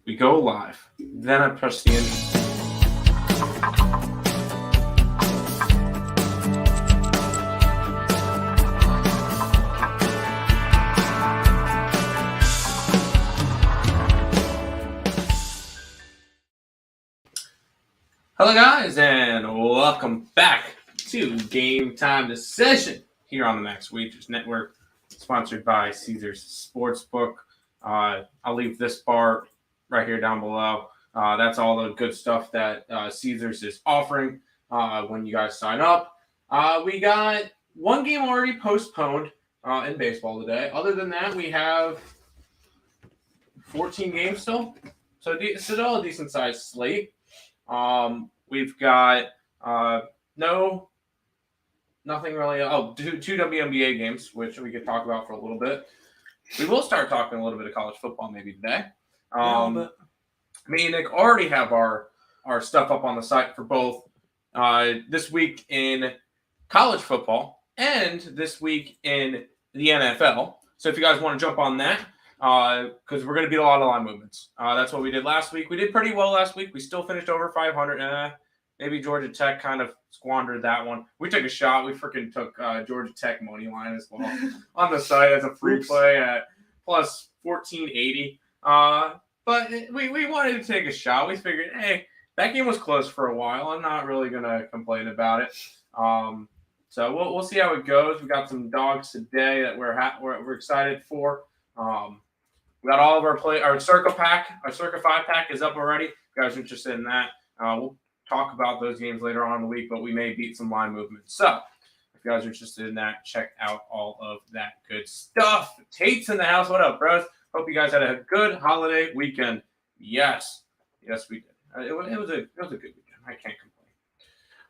We go live. Then I press the end. Hello guys, and welcome back to Game Time Decision here on the Max Wagers Network, sponsored by Caesars Sportsbook. I'll leave this bar right here down below. That's all the good stuff that Caesars is offering when you guys sign up. We got one game already postponed in baseball today. Other than that, we have 14 games still. So still a decent-sized slate. We've got nothing really. Two WNBA games, which we could talk about for a little bit. We will start talking a little bit of college football maybe today. Me and Nick already have our stuff up on the site for both this week in college football and this week in the NFL. So if you guys want to jump on that, because we're going to beat a lot of line movements. That's what we did last week. We did pretty well last week. We still finished over 500. Maybe Georgia Tech kind of squandered that one. We took a shot. We freaking took Georgia Tech money line as well on the site as a free play at plus 1480. But we wanted to take a shot. We figured, hey, that game was close for a while. I'm not really going to complain about it. So we'll see how it goes. We got some dogs today that we're excited for. We got all of our Circa pack. Our Circa 5-pack is up already. If you guys are interested in that, we'll talk about those games later on in the week, but we may beat some line movements. So if you guys are interested in that, check out all of that good stuff. Tate's in the house. What up, bros? Hope you guys had a good holiday weekend. Yes, we did. It was a good weekend. I can't complain.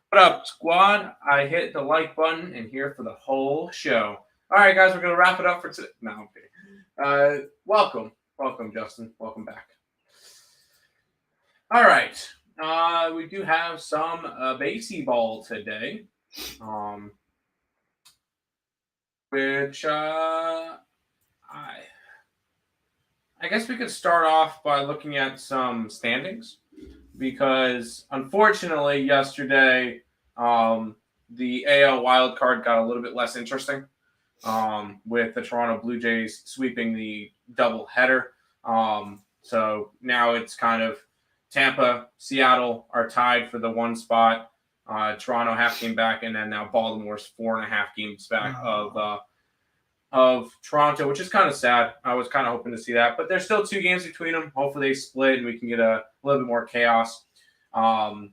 What up, squad? I hit the like button and here for the whole show. All right, guys, we're gonna wrap it up for today. No, okay. Welcome, Justin. Welcome back. All right. We do have some baseball today, which I guess we could start off by looking at some standings, because unfortunately yesterday the AL wild card got a little bit less interesting with the Toronto Blue Jays sweeping the doubleheader. So now it's kind of Tampa, Seattle are tied for the one spot. Toronto half game back, and then now Baltimore's 4.5 games back of Toronto, which is kind of sad. I was kind of hoping to see that, but there's still 2 games between them. Hopefully they split and we can get a little bit more chaos. NL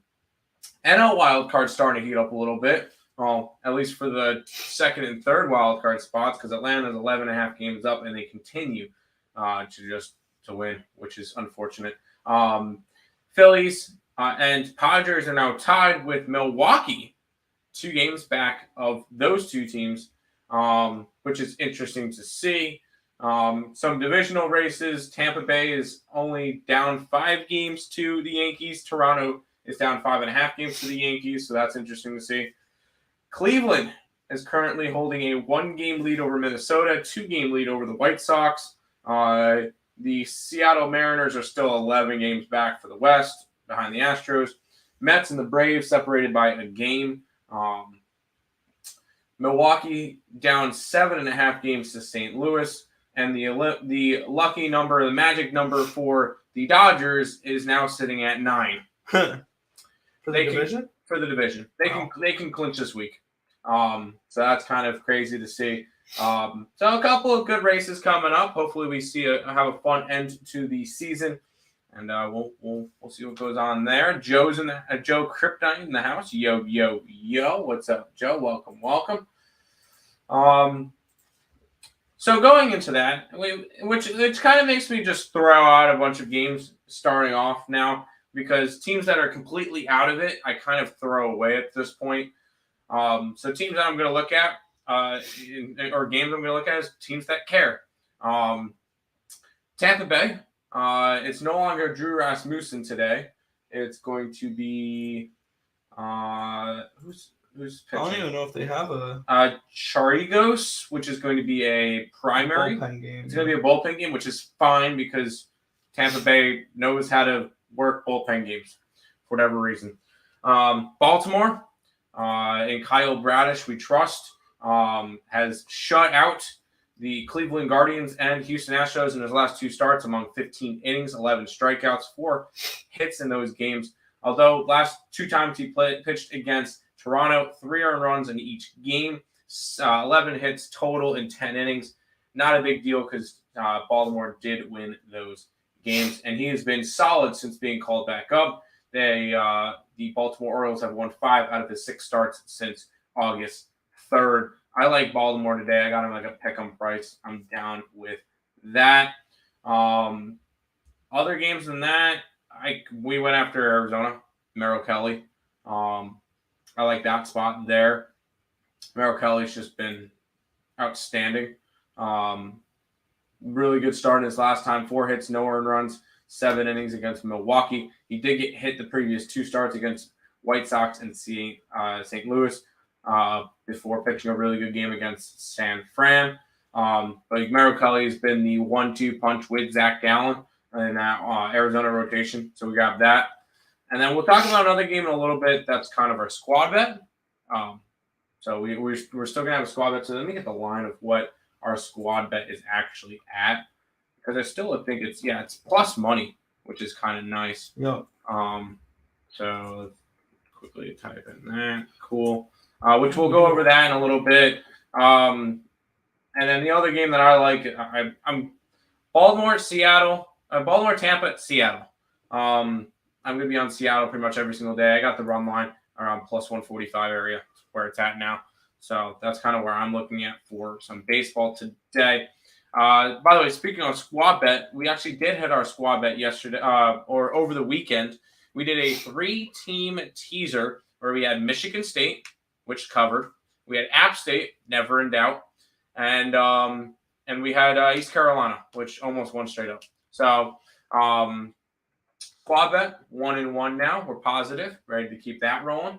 wild card starting to heat up a little bit. Well, at least for the second and third wild card spots, because Atlanta's 11.5 games up and they continue to win, which is unfortunate. Phillies and Padres are now tied with Milwaukee, 2 games back of those 2 teams, which is interesting to see. Some divisional races. Tampa Bay is only down 5 games to the Yankees. Toronto is down 5.5 games to the Yankees, so that's interesting to see. Cleveland is currently holding a 1-game lead over Minnesota, 2-game lead over the White Sox. The Seattle Mariners are still 11 games back for the West, behind the Astros. Mets and the Braves separated by a game. Milwaukee down 7.5 games to St. Louis. And the lucky number, the magic number for the Dodgers is now sitting at 9. For the division? For the division. They can clinch this week. So that's kind of crazy to see. So a couple of good races coming up. Hopefully we have a fun end to the season, and we'll see what goes on there. Joe Kryptonite in the house. Yo. What's up, Joe? Welcome. So going into that, which kind of makes me just throw out a bunch of games starting off now, because teams that are completely out of it, I kind of throw away at this point. So teams that I'm going to look at, or games I'm going to look at, is teams that care. Tampa Bay. It's no longer Drew Rasmussen today. It's going to be who's pitching? I don't even know if they have a Charigos, which is going to be a primary bullpen game. It's going to be a bullpen game, which is fine because Tampa Bay knows how to work bullpen games for whatever reason. Baltimore and Kyle Bradish, we trust, has shut out the Cleveland Guardians and Houston Astros in his last 2 starts among 15 innings, 11 strikeouts, 4 hits in those games. Although last 2 times he pitched against Toronto, 3 earned runs in each game, 11 hits total in 10 innings. Not a big deal because Baltimore did win those games, and he has been solid since being called back up. The Baltimore Orioles have won 5 out of his 6 starts since August 3rd. I like Baltimore today. I got him like a pick-em price. I'm down with that. Other games than that, we went after Arizona, Merrill Kelly. I like that spot there. Merrill Kelly's just been outstanding. Really good start in his last time. 4 hits, no earned runs, 7 innings against Milwaukee. He did get hit the previous 2 starts against White Sox and St. Louis before pitching a really good game against San Fran. But Merrill Kelly has been the 1-2 punch with Zach Gallen in that Arizona rotation. So we got that. And then we'll talk about another game in a little bit. That's kind of our squad bet. So we're still going to have a squad bet. So let me get the line of what our squad bet is actually at. Because I still think it's plus money, which is kind of nice. Yeah. So let's quickly type in that. Cool. Which we'll go over that in a little bit. And then the other game that I like, I'm Baltimore, Tampa, Seattle. I'm going to be on Seattle pretty much every single day. I got the run line around plus 145 area where it's at now. So that's kind of where I'm looking at for some baseball today. By the way, speaking of squad bet, we actually did hit our squad bet yesterday or over the weekend. We did a 3-team teaser where we had Michigan State, which covered. We had App State, never in doubt. And we had East Carolina, which almost won straight up. So squad bet, 1-1 now. We're positive, ready to keep that rolling.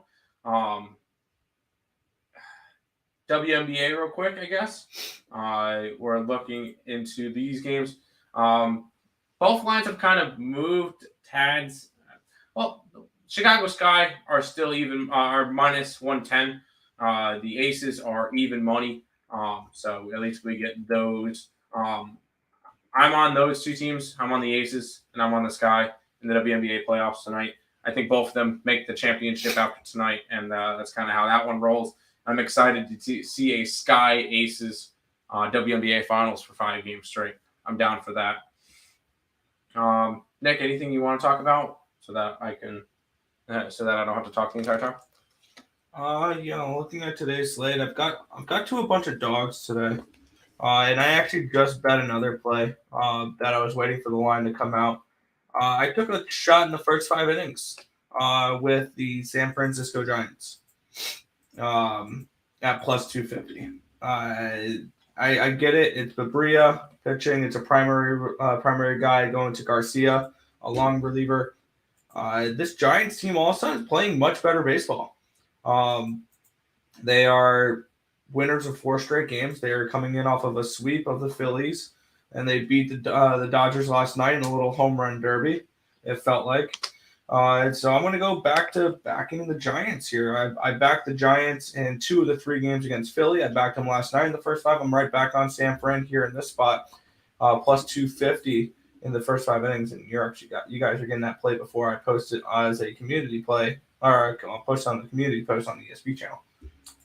WNBA real quick, I guess. We're looking into these games. Both lines have kind of moved tads. Well, Chicago Sky are still even, are minus 110. The Aces are even money. So at least we get those. I'm on those 2 teams. I'm on the Aces and I'm on the Sky in the WNBA playoffs tonight. I think both of them make the championship after tonight, and that's kind of how that one rolls. I'm excited to see a Sky Aces WNBA finals for 5 games straight. I'm down for that. Nick, anything you want to talk about so that I don't have to talk the entire time? Looking at today's slate, I've got to a bunch of dogs today. And I actually just bet another play that I was waiting for the line to come out. I took a shot in the first 5 innings with the San Francisco Giants at plus 250. I get it. It's Babria pitching. It's a primary guy going to Garcia, a long reliever. This Giants team all of a sudden is playing much better baseball. They are winners of 4 straight games. They are coming in off of a sweep of the Phillies, and they beat the Dodgers last night in a little home run derby, it felt like. So I'm going to go back to backing the Giants here. I backed the Giants in 2 of the 3 games against Philly. I backed them last night in the first 5. I'm right back on San Fran here in this spot, plus 250 in the first 5 innings. And you guys are getting that play before I post it as a community play, or I'll post on the community post on the ESP channel.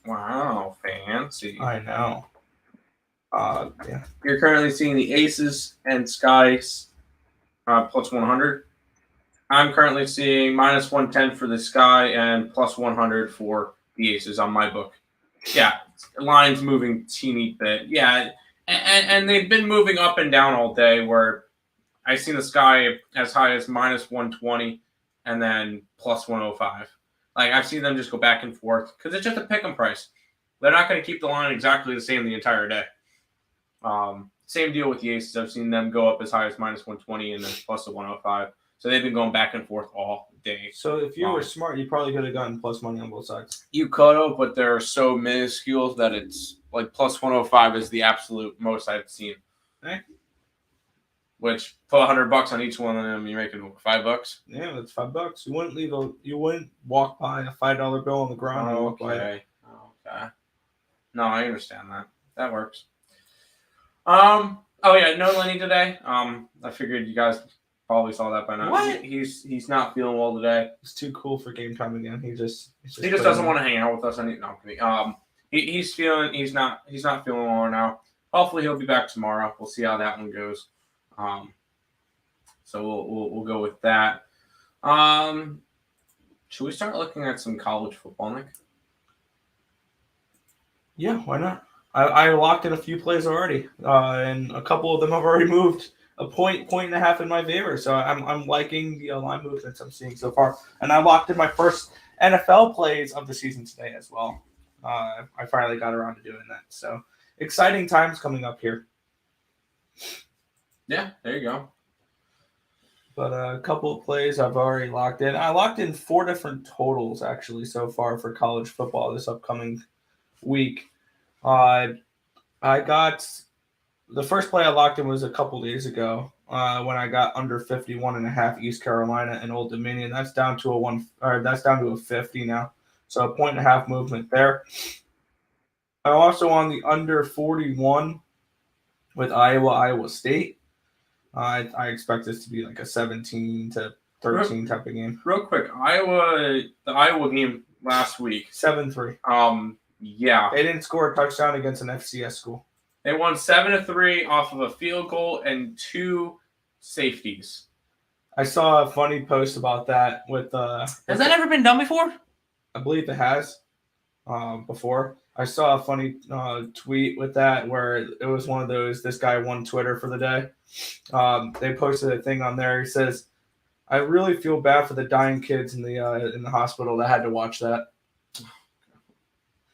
Wow, fancy. I know. Yeah. You're currently seeing the Aces and Skies plus 100. I'm currently seeing minus 110 for the Sky and plus 100 for the Aces on my book. Yeah, lines moving teeny bit. Yeah, and they've been moving up and down all day where I've seen the Sky as high as minus 120 and then plus 105. Like, I've seen them just go back and forth because it's just a pick-em price. They're not going to keep the line exactly the same the entire day. Same deal with the Aces. I've seen them go up as high as minus 120 and then plus a 105. So they've been going back and forth all day. So if you were smart, you probably could have gotten plus money on both sides. You could have, but they're so minuscule that it's like plus 105 is the absolute most I've seen. Okay. which put $100 on each one of them, you're making $5. Yeah, that's $5. You wouldn't walk by a $5 bill on the ground. And walk by it. Okay. No, I understand that. That works. Oh yeah, no Lenny today. I figured you guys probably saw that by now. What? He's not feeling well today. He's too cool for game time again. He just doesn't want to hang out with us. No, he's not feeling well now. Hopefully he'll be back tomorrow. We'll see how that one goes. So we'll go with that. Should we start looking at some college football, Nick? Yeah, why not? I locked in a few plays already, and a couple of them have already moved a point and a half in my favor. So I'm liking the line movements I'm seeing so far, and I locked in my first NFL plays of the season today as well. I finally got around to doing that. So exciting times coming up here. Yeah, there you go. But a couple of plays I've already locked in. I locked in 4 different totals actually so far for college football this upcoming week. I got the first play I locked in was a couple days ago when I got under 51.5 East Carolina and Old Dominion. That's down to a 50 now. So a 1.5 movement there. I'm also on the under 41 with Iowa State. I expect this to be like a 17-13 type of game. Real quick, the Iowa game last week. 7-3. Yeah. They didn't score a touchdown against an FCS school. They won 7-3 off of a field goal and 2 safeties. I saw a funny post about that with Has that ever been done before? I believe it has before. I saw a funny tweet with that where it was one of those, this guy won Twitter for the day. They posted a thing on there. He says, I really feel bad for the dying kids in the hospital that had to watch that.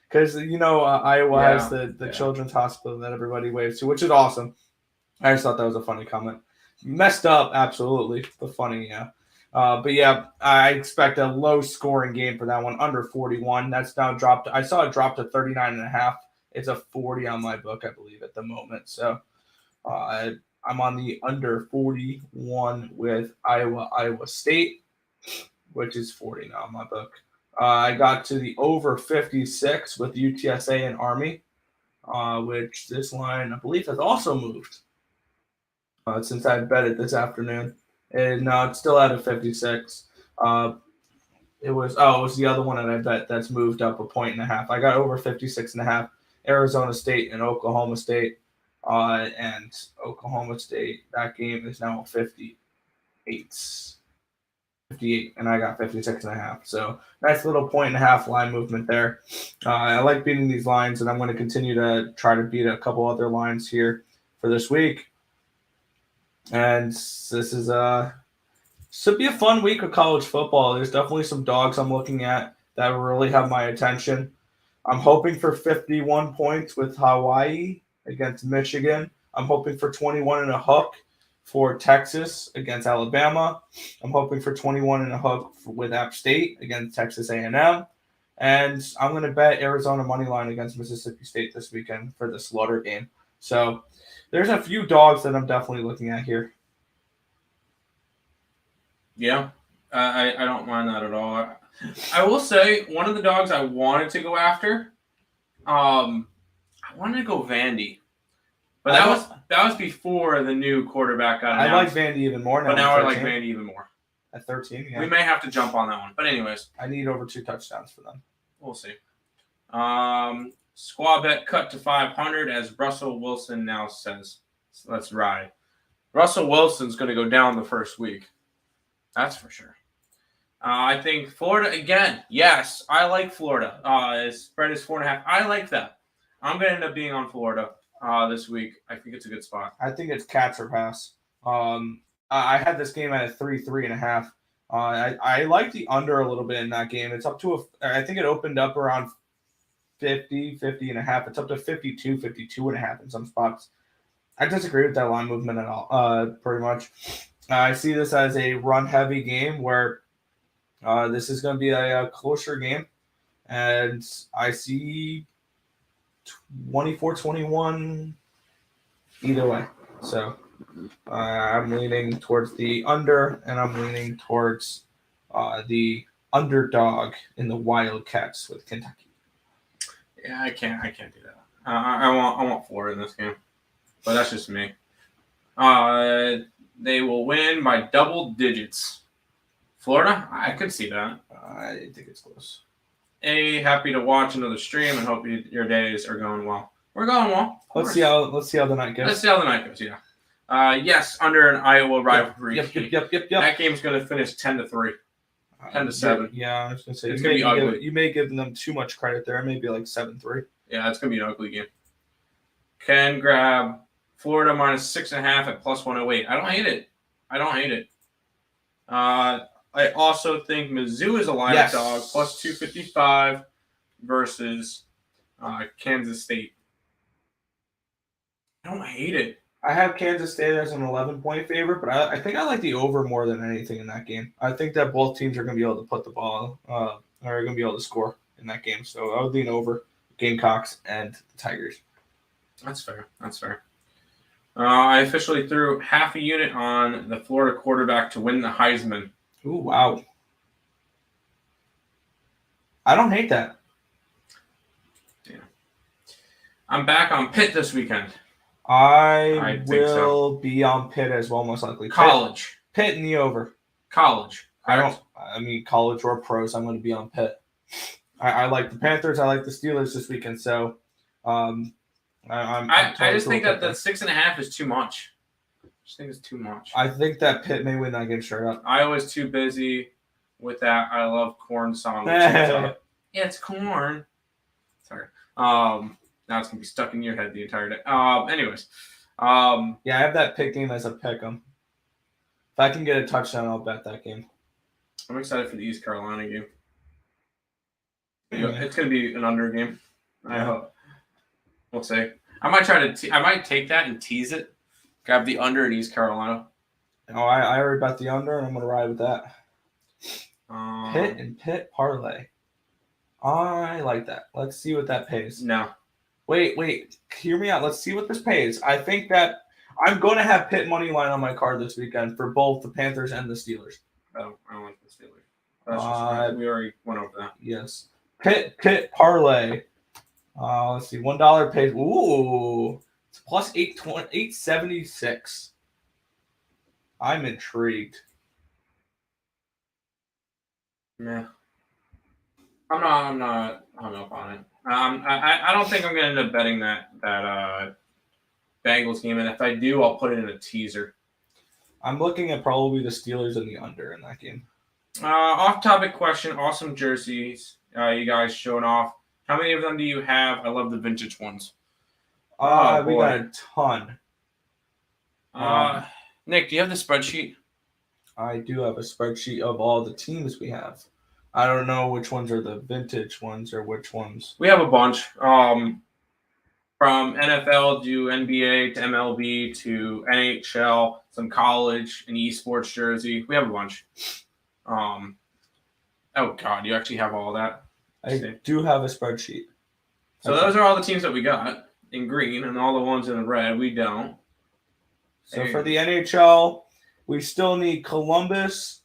Because, Iowa has the children's hospital that everybody waves to, which is awesome. I just thought that was a funny comment. Messed up, absolutely, but funny, yeah. But yeah, I expect a low-scoring game for that one, under 41. That's now dropped. I saw it drop to 39.5. It's a 40 on my book, I believe, at the moment. So I'm on the under 41 with Iowa State, which is 40 now on my book. I got to the over 56 with UTSA and Army, which this line, I believe, has also moved since I bet it this afternoon. And no, it's still at a 56. It was the other one that I bet that's moved up a 1.5. I got over 56.5. Arizona State and Oklahoma State. And Oklahoma State, that game is now 58, and I got 56.5. So nice little 1.5 line movement there. I like beating these lines, and I'm going to continue to try to beat a couple other lines here for this week. And this is should be a fun week of college football. There's definitely some dogs I'm looking at that really have my attention. I'm hoping for 51 points with Hawaii against Michigan. I'm hoping for 21 and a hook for Texas against Alabama. I'm hoping for 21 and a hook with App State against Texas A&M. And I'm going to bet Arizona money line against Mississippi State this weekend for the Slaughter game. So there's a few dogs that I'm definitely looking at here. Yeah, I don't mind that at all. I will say one of the dogs I wanted to go after, I wanted to go Vandy, but that was before the new quarterback got announced. I like Vandy even more now. But now I like Vandy even more. At 13, yeah. We may have to jump on that one. But anyways. I need over 2 touchdowns for them. We'll see. Squad bet cut to 500 as Russell Wilson now says. So let's ride. Russell Wilson's going to go down the first week. That's for sure. I think Florida, again, yes, I like Florida. Spread is 4.5. I like that. I'm going to end up being on Florida this week. I think it's a good spot. I think it's catch or pass. I had this game at a 3.5. I like the under a little bit in that game. It's up to I think it opened up around 50 and a half. It's up to 52 and a half in some spots. I disagree with that line movement at all, pretty much. I see this as a run-heavy game where this is going to be a closer game. And I see 24-21 either way. So I'm leaning towards the under, and I'm leaning towards the underdog in the Wildcats with Kentucky. Yeah, I can't do that. I want Florida in this game, but that's just me. They will win by double digits. Florida, I could see that. I think it's close. Happy to watch another stream and hope your days are going well. We're going well. Let's see how the night goes. Let's see how the night goes. Yeah. Yes, under an Iowa rivalry. Yep. That game's going to finish 10-3, 10-7. Yeah, I was going to say it's going to be ugly. You may give them too much credit there. It may be like 7-3. Yeah, it's going to be an ugly game. Can grab Florida minus 6.5 at plus 108. I don't hate it. I also think Mizzou is a live dog, plus 255 versus Kansas State. I don't hate it. I have Kansas State as an 11-point favorite, but I think I like the over more than anything in that game. I think that both teams are going to be able to put the ball, are going to be able to score in that game. So I would lean over Gamecocks and the Tigers. That's fair. I officially threw half a unit on the Florida quarterback to win the Heisman. Ooh, wow. I don't hate that. Yeah. I'm back on Pitt this weekend. I will be on Pitt as well, most likely. College. Pitt in the over. College. College or pros, I'm going to be on Pitt. I like the Panthers. I like the Steelers this weekend. So I just think that the 6.5 is too much. I just think it's too much. I think that Pitt may win that game straight up. I was too busy with that I Love Corn song. Yeah, it's corn. Sorry. Now it's going to be stuck in your head the entire day. Anyways. Yeah, I have that Pitt game as a pick 'em. If I can get a touchdown, I'll bet that game. I'm excited for the East Carolina game. It's going to be an under game. I hope. We'll see. I might take that and tease it. Grab the under in East Carolina. Oh, I already bet the under, and I'm going to ride with that. Pitt and Pitt parlay. I like that. Let's see what that pays. No. Wait. Hear me out. Let's see what this pays. I think that I'm going to have Pitt money line on my card this weekend for both the Panthers and the Steelers. Oh, I don't like the Steelers. That's just right. We already went over that. Yes. Pitt parlay. Let's see. $1 pays. Ooh. It's plus 876. I'm intrigued. Yeah. I'm not hung up on it. I don't think I'm going to end up betting that Bengals game, and if I do, I'll put it in a teaser. I'm looking at probably the Steelers and the under in that game. Off-topic question. Awesome jerseys. You guys showing off. How many of them do you have? I love the vintage ones. We got a ton. Nick, do you have the spreadsheet? I do have a spreadsheet of all the teams we have. I don't know which ones are the vintage ones or which ones. We have a bunch. From NFL to NBA to MLB to NHL, some college and esports jersey. We have a bunch. Oh God, you actually have all that? I do have a spreadsheet. So those are all the teams that we got in green, and all the ones in red we don't. So for the NHL, we still need Columbus,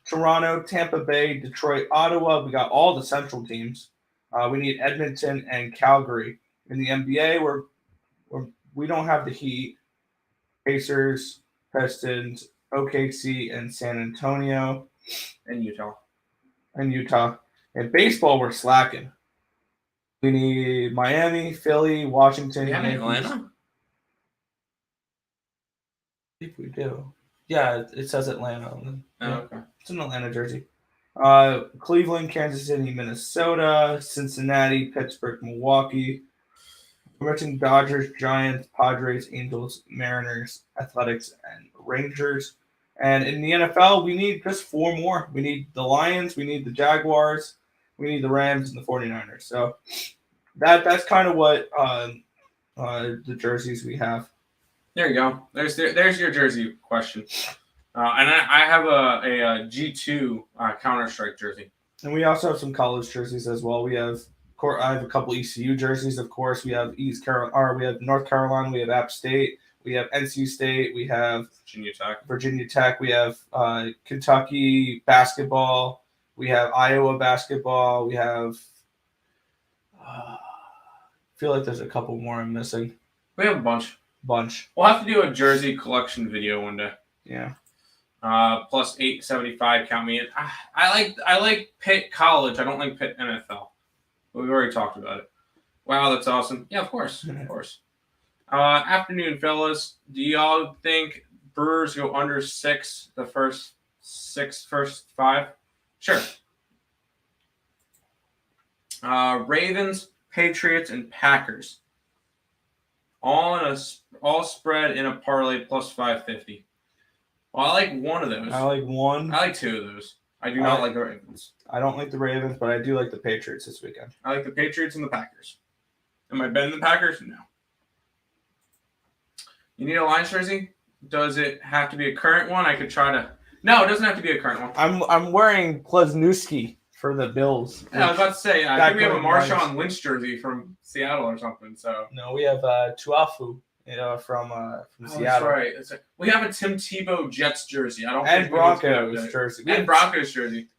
Toronto, Tampa Bay, Detroit, Ottawa. We got all the central teams. We need Edmonton and Calgary. In the NBA, we don't have the Heat, Pacers, Pistons, OKC, and San Antonio. And Utah. In baseball, we're slacking. We need Miami, Philly, Washington. You have Atlanta? I think we do. Yeah, it says Atlanta. Okay. It's an Atlanta jersey. Cleveland, Kansas City, Minnesota, Cincinnati, Pittsburgh, Milwaukee. We're mentioning Dodgers, Giants, Padres, Angels, Mariners, Athletics, and Rangers. And in the NFL, we need just 4 more. We need the Lions, we need the Jaguars, we need the Rams, and the 49ers. So that's kind of what the jerseys we have. There you go. There's your jersey question. And I have a G2 Counter-Strike jersey. And we also have some college jerseys as well. I have a couple ECU jerseys, of course. We have we have North Carolina, we have App State, We have NC State. We have Virginia Tech. We have Kentucky basketball. We have Iowa basketball. We have. I feel like there's a couple more I'm missing. We have a bunch. We'll have to do a jersey collection video one day. Yeah. Plus 875. Count me in. I like Pitt College. I don't like Pitt NFL. But we've already talked about it. Wow, that's awesome. Yeah, of course. Afternoon, fellas. Do y'all think Brewers go under 6 the first 5? Sure. Ravens, Patriots, and Packers. All spread in a parlay plus 550. Well, I like one of those. I like one. I like two of those. I do not like the Ravens. I don't like the Ravens, but I do like the Patriots this weekend. I like the Patriots and the Packers. Am I betting the Packers? No. You need a Lions jersey? Does it have to be a current one? I could try to. No, it doesn't have to be a current one. I'm wearing Klesnowski for the Bills. Yeah, I was about to say, I think we have a Marshawn Lynch jersey from Seattle or something. So no, we have Tuafu from Seattle. That's right. We have a Tim Tebow Jets jersey. And Broncos jersey. And Broncos jersey.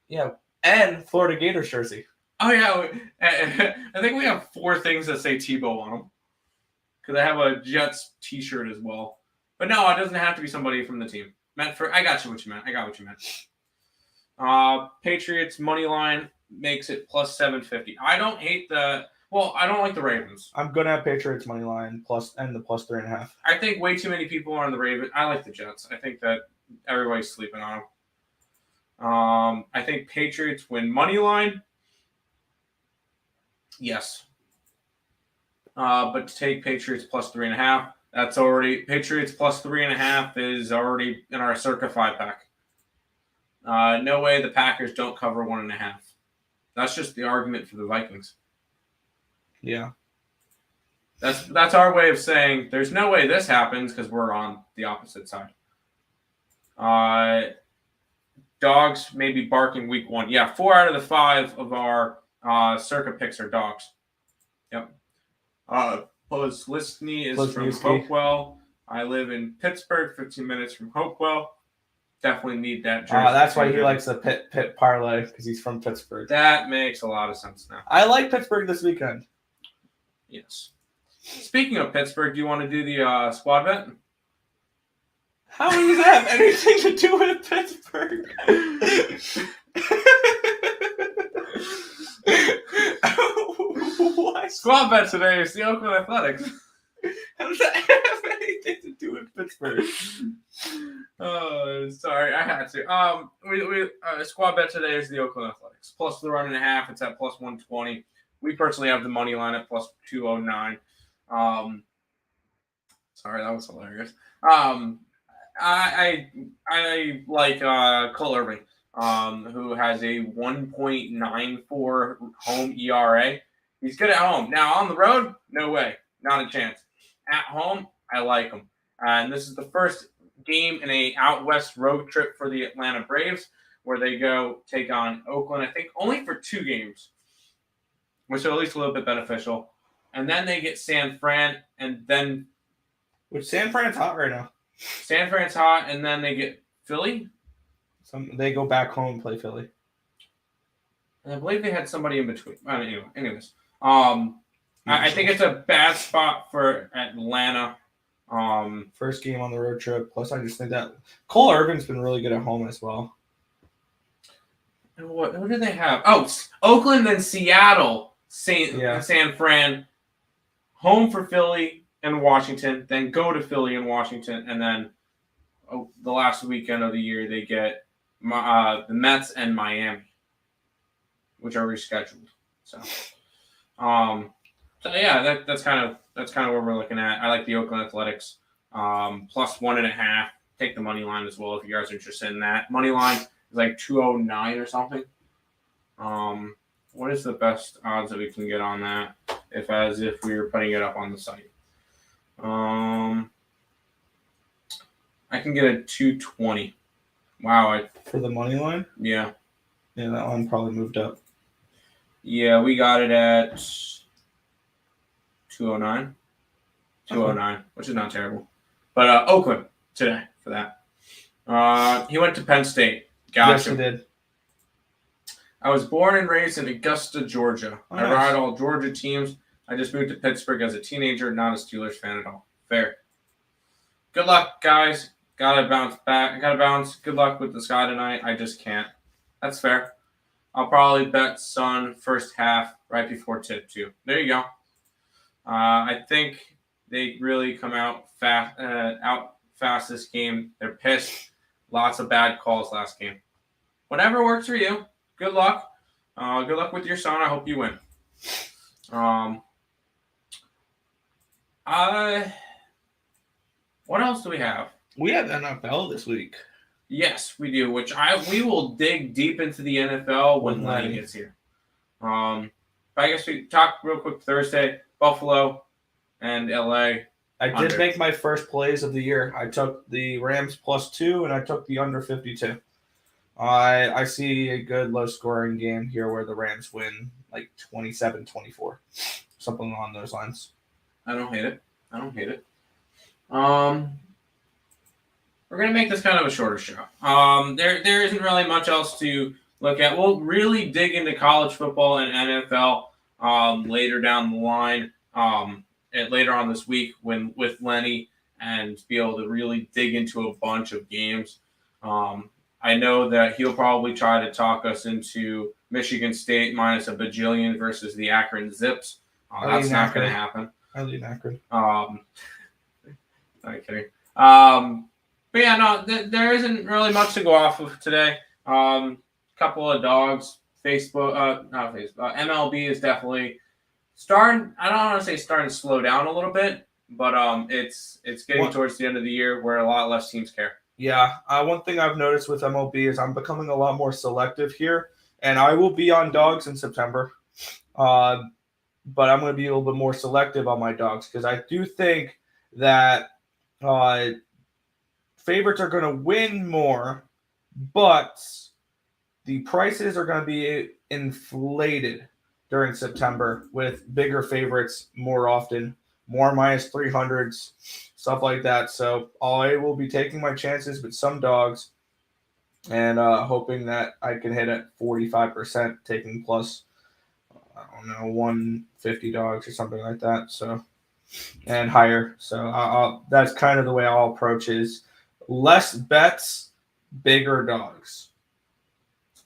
Yeah, and Florida Gators jersey. Oh yeah, I think we have 4 things that say Tebow on them. Because I have a Jets T-shirt as well. But no, it doesn't have to be somebody from the team. I got what you meant. Patriots money line makes it plus 750. I don't like the Ravens. I'm gonna have Patriots money line and the plus 3.5. I think way too many people are on the Ravens. I like the Jets. I think that everybody's sleeping on them. I think Patriots win money line. Yes. But to take Patriots plus 3.5, that's already Patriots plus 3.5 is already in our circa 5-pack. No way the Packers don't cover 1.5. That's just the argument for the Vikings. Yeah. That's our way of saying there's no way this happens because we're on the opposite side. Dogs may be barking week 1. Yeah, 4 out of the 5 of our circa picks are dogs. Yep. Poslitzny is from Hopewell. I live in Pittsburgh, 15 minutes from Hopewell. Definitely need that jersey. That's why he likes the Pitt parlay, because he's from Pittsburgh. That makes a lot of sense now. I like Pittsburgh this weekend. Yes. Speaking of Pittsburgh, do you want to do the squad bet? How does that have anything to do with Pittsburgh? What? Squad bet today is the Oakland Athletics. How does that have anything to do with Pittsburgh? Oh, sorry, I had to. We squad bet today is the Oakland Athletics plus the 1.5. It's at plus 120. We personally have the money line at plus 209. Sorry, that was hilarious. I like Cole Irving, who has a 1.94 home ERA. He's good at home. Now on the road, no way, not a chance. At home, I like him. And this is the first game in a out west road trip for the Atlanta Braves, where they go take on Oakland. I think only for 2 games, which are at least a little bit beneficial. And then they get San Fran, and then which San Fran's hot right now. San Fran's hot, and then they get Philly. They go back home and play Philly. And I believe they had somebody in between. Anyways, I think it's a bad spot for Atlanta. First game on the road trip. Plus, I just think that Cole Irvin's been really good at home as well. And what do they have? Oh, Oakland, then Seattle, San Fran, home for Philly and Washington, then go to Philly and Washington, and then the last weekend of the year they get the Mets and Miami, which are rescheduled. So yeah, that's kind of what we're looking at. I like the Oakland Athletics plus 1.5. Take the money line as well if you guys are interested in that. Money line is like 209 or something. What is the best odds that we can get on that? As if we were putting it up on the site. I can get a 220. Wow. For the money line? Yeah. Yeah, that one probably moved up. Yeah, we got it at 209. 209, which is not terrible. But Oakland today for that. He went to Penn State. Gotcha. Yes, he did. I was born and raised in Augusta, Georgia. Oh, I nice. ride all Georgia teams. I just moved to Pittsburgh as a teenager, not a Steelers fan at all. Fair. Good luck, guys. Gotta bounce back. Gotta bounce. Good luck with the Sky tonight. I just can't. That's fair. I'll probably bet Sun first half right before tip 2. There you go. I think they really come out fast this game. They're pissed. Lots of bad calls last game. Whatever works for you. Good luck. Good luck with your Sun. I hope you win. What else do we have? We have NFL this week. Yes, we do. We will dig deep into the NFL when Lenny gets here. But I guess we talk real quick Thursday. Buffalo and LA. I did make my first plays of the year. I took the Rams +2 and I took the under 52. I see a good low-scoring game here where the Rams win like 27-24, something along those lines. I don't hate it. We're gonna make this kind of a shorter show. There isn't really much else to look at. We'll really dig into college football and NFL later down the line, later on this week with Lenny, and be able to really dig into a bunch of games. I know that he'll probably try to talk us into Michigan State minus a bajillion versus the Akron Zips. That's not going to happen. I lean Akron. Not kidding. But yeah, no, there isn't really much to go off of today. Couple of dogs. Not Facebook. MLB is definitely starting. I don't want to say starting to slow down a little bit, but it's getting towards the end of the year where a lot less teams care. Yeah, one thing I've noticed with MLB is I'm becoming a lot more selective here, and I will be on dogs in September, but I'm going to be a little bit more selective on my dogs because I do think that favorites are going to win more, but the prices are going to be inflated during September with bigger favorites more often, more minus 300s, stuff like that. So I will be taking my chances with some dogs and hoping that I can hit at 45%, taking plus, I don't know, 150 dogs or something like that. So, and higher. So that's kind of the way I'll approach is less bets, bigger dogs.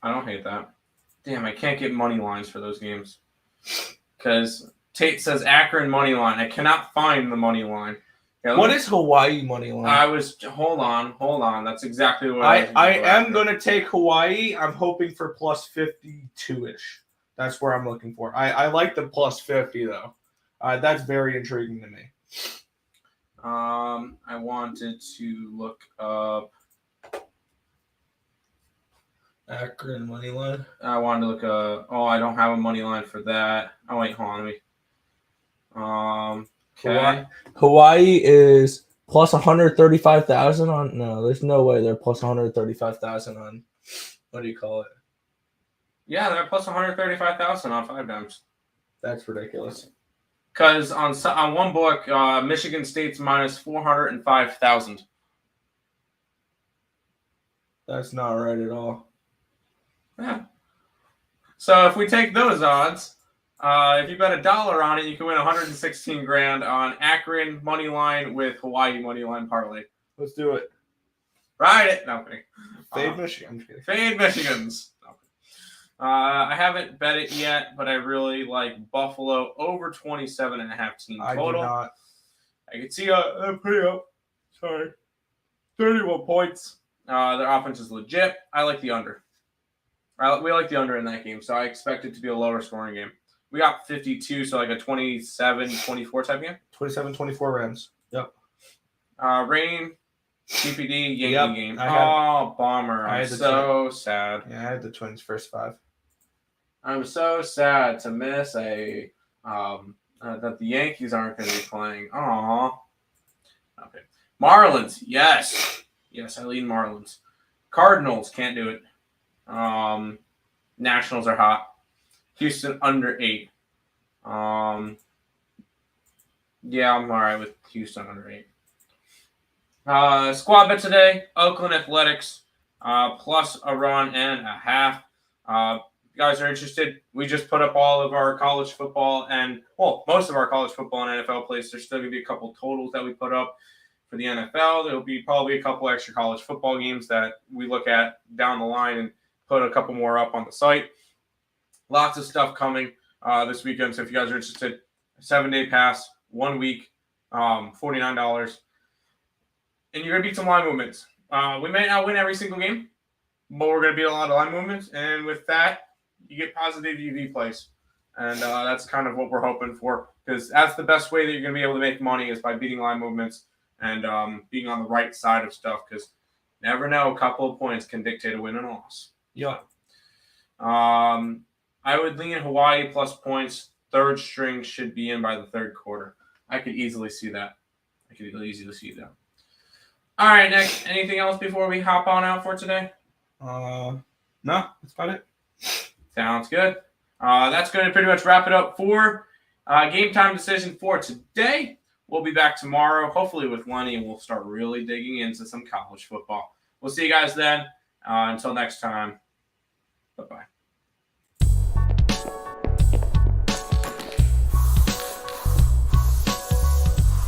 I don't hate that. Damn, I can't get money lines for those games because Tate says Akron money line. I cannot find the money line. Yeah, what is Hawaii money line? Hold on. That's exactly what I am going to take Hawaii. I'm hoping for plus 52-ish. That's where I'm looking for. I like the plus 50 though. That's very intriguing to me. I wanted to look up Akron money line. I wanted to look up. Oh, I don't have a money line for that. Oh wait, hold on. Okay. Hawaii is plus 135,000 on. No, there's no way they're plus 135,000 on. What do you call it? Yeah, they're plus 135,000 on 5 dimes. That's ridiculous. Because on one book, Michigan State's minus 405,000. That's not right at all. Yeah. So if we take those odds, if you bet $1 on it, you can win 116 grand on Akron money line with Hawaii money line parlay. Let's do it. Ride it. No, I'm kidding. Fade Michigan. I'm just kidding. Fade Michigans. No. I haven't bet it yet, but I really like Buffalo over 27.5 team total. I do not. I can see a pretty up. Sorry. 31 points. Their offense is legit. I like the under. We like the under in that game, so I expect it to be a lower scoring game. We got 52, so like a 27-24 type game. 27-24 Rams. Yep. Rain, TPD, Yankee game. Bomber. I'm so sad. Yeah, I had the Twins first 5. I'm so sad to miss that the Yankees aren't going to be playing. Aw. Okay. Marlins, yes. Yes, I lead Marlins. Cardinals, can't do it. Nationals are hot. Houston under 8. Yeah, I'm all right with Houston under 8. Squad bet today, Oakland Athletics, plus a run and a half. If you guys are interested, we just put up all of our college football and, most of our college football and NFL plays. There's still going to be a couple totals that we put up for the NFL. There'll be probably a couple extra college football games that we look at down the line and put a couple more up on the site. Lots of stuff coming this weekend. So if you guys are interested, 7-day pass, 1 week, $49. And you're going to beat some line movements. We may not win every single game, but we're going to beat a lot of line movements. And with that, you get positive UV plays. And that's kind of what we're hoping for, because that's the best way that you're going to be able to make money is by beating line movements and being on the right side of stuff, because never know, a couple of points can dictate a win and a loss. Yeah. I would lean Hawaii plus points. Third string should be in by the third quarter. I could easily see that. All right, Nick, anything else before we hop on out for today? No, that's about it. Sounds good. That's going to pretty much wrap it up for game time decision for today. We'll be back tomorrow, hopefully with Lenny, and we'll start really digging into some college football. We'll see you guys then. Until next time, bye-bye.